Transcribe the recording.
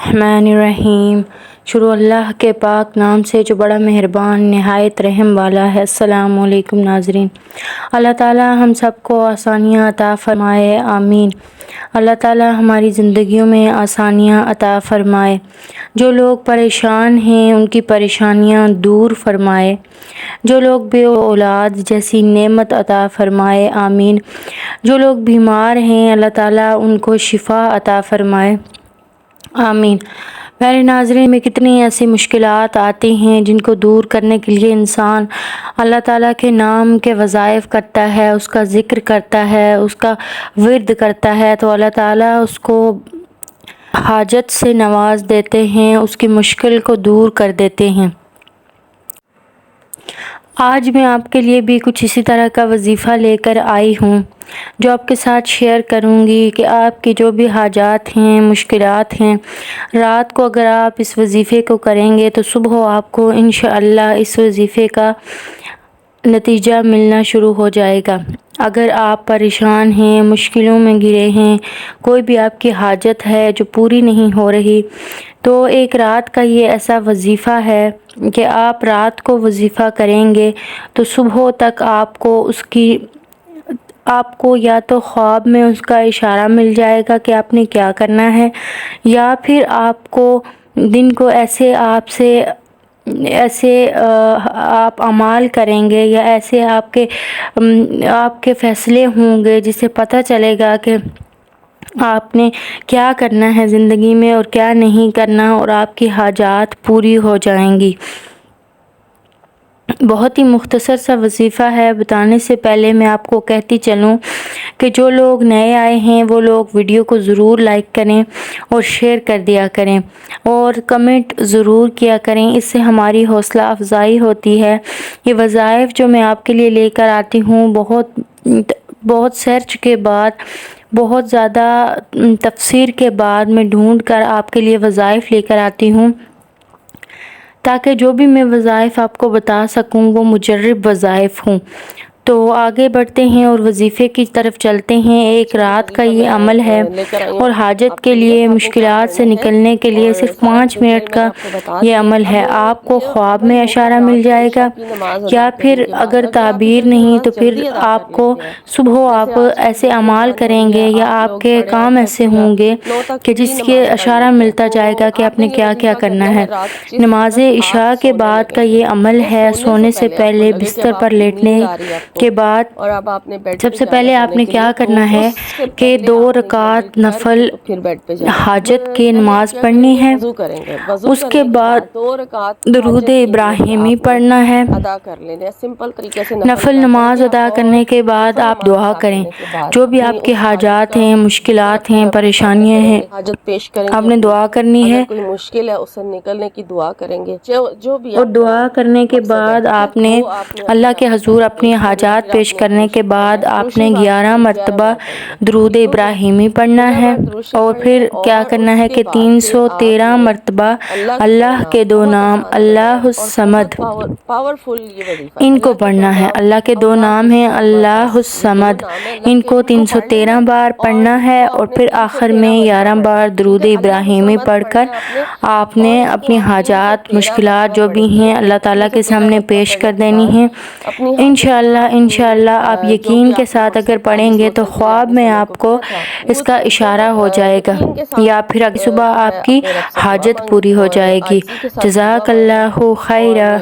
الرحمن الرحیم۔ شروع اللہ کے پاک نام سے جو بڑا مہربان نہایت رحم والا ہے۔ السلام علیکم ناظرین۔ اللہ تعالی ہم سب کو آسانیاں عطا فرمائے، آمین۔ اللہ تعالی ہماری زندگیوں میں آسانیاں عطا فرمائے، جو لوگ پریشان ہیں ان کی پریشانیاں دور فرمائے، جو لوگ بے اولاد جیسی نعمت عطا فرمائے، آمین۔ جو لوگ بیمار ہیں اللہ تعالی ان کو شفا عطا فرمائے، آمین۔ میرے ناظرین، میں کتنی ایسی مشکلات آتی ہیں جن کو دور کرنے کے لیے انسان اللہ تعالیٰ کے نام کے وظائف کرتا ہے، اس کا ذکر کرتا ہے، اس کا ورد کرتا ہے، تو اللہ تعالیٰ اس کو حاجت سے نواز دیتے ہیں، اس کی مشکل کو دور کر دیتے ہیں۔ آج میں آپ کے لیے بھی کچھ اسی طرح کا وظیفہ لے کر آئی ہوں جو آپ کے ساتھ شیئر کروں گی کہ آپ کی جو بھی حاجات ہیں، مشکلات ہیں، رات کو اگر آپ اس وظیفے کو کریں گے تو صبح آپ کو انشاءاللہ اس وظیفے کا نتیجہ ملنا شروع ہو جائے گا۔ اگر آپ پریشان ہیں، مشکلوں میں گرے ہیں، کوئی بھی آپ کی حاجت ہے جو پوری نہیں ہو رہی، تو ایک رات کا یہ ایسا وظیفہ ہے کہ آپ رات کو وظیفہ کریں گے تو صبح تک آپ کو یا تو خواب میں اس کا اشارہ مل جائے گا کہ آپ نے کیا کرنا ہے، یا پھر آپ کو دن کو ایسے آپ اعمال کریں گے یا ایسے آپ کے فیصلے ہوں گے جس سے پتہ چلے گا کہ آپ نے کیا کرنا ہے زندگی میں اور کیا نہیں کرنا، اور آپ کی حاجات پوری ہو جائیں گی۔ بہت ہی مختصر سا وظیفہ ہے۔ بتانے سے پہلے میں آپ کو کہتی چلوں کہ جو لوگ نئے آئے ہیں وہ لوگ ویڈیو کو ضرور لائک کریں اور شیئر کر دیا کریں اور کمنٹ ضرور کیا کریں، اس سے ہماری حوصلہ افزائی ہوتی ہے۔ یہ وظائف جو میں آپ کے لیے لے کر آتی ہوں بہت سرچ کے بعد، بہت زیادہ تفسیر کے بعد میں ڈھونڈ کر آپ کے لیے وظائف لے کر آتی ہوں، تاکہ جو بھی میں وظائف آپ کو بتا سکوں وہ مجرب وظائف ہوں۔ تو آگے بڑھتے ہیں اور وظیفے کی طرف چلتے ہیں۔ ایک رات کا یہ عمل ہے اور حاجت کے لیے، مشکلات سے نکلنے کے لیے صرف 5 منٹ کا یہ عمل ہے۔ آپ کو خواب میں اشارہ مل جائے گا، یا پھر اگر تعبیر نہیں تو پھر آپ کو صبح آپ ایسے اعمال کریں گے یا آپ کے کام ایسے ہوں گے کہ جس کے اشارہ ملتا جائے گا کہ آپ نے کیا کیا کرنا ہے۔ نماز عشاء کے بعد کا یہ عمل ہے۔ سونے سے پہلے بستر پر لیٹنے کے بعد سب سے پہلے آپ نے کیا کرنا ہے کہ 2 رکعت نفل حاجت کی نماز پڑھنی ہے۔ اس کے بعد درود ابراہیمی پڑھنا ہے۔ نفل نماز ادا کرنے کے بعد آپ دعا کریں، جو بھی آپ کی حاجات ہیں، مشکلات ہیں، پریشانیاں ہیں، آپ نے دعا کرنی ہے۔ کوئی مشکل ہے اس سے نکلنے کی دعا کریں گے، جو بھی اور دعا کرنے کے بعد آپ نے اللہ کے حضور اپنی حاجات پیش کرنے کے بعد آپ نے 11 مرتبہ درود ابراہیمی پڑھنا ہے، اور پھر کیا کرنا ہے کہ 313 مرتبہ اللہ کے 2 نام اللہ الصمد ان کو پڑھنا ہے۔ اللہ کے 2 نام ہیں اللہ الصمد، ان کو 313 بار پڑھنا ہے، اور پھر آخر میں 11 بار درود ابراہیمی پڑھ کر آپ نے اپنی حاجات، مشکلات جو بھی ہیں اللہ تعالیٰ کے سامنے پیش کر دینی ہیں۔ انشاءاللہ آپ یقین کے ساتھ اگر پڑھیں گے تو خواب میں آپ کو اس کا اشارہ ہو جائے گا، یا پھر اگلی صبح آپ کی حاجت پوری ہو جائے گی۔ جزاک اللہ خیرہ۔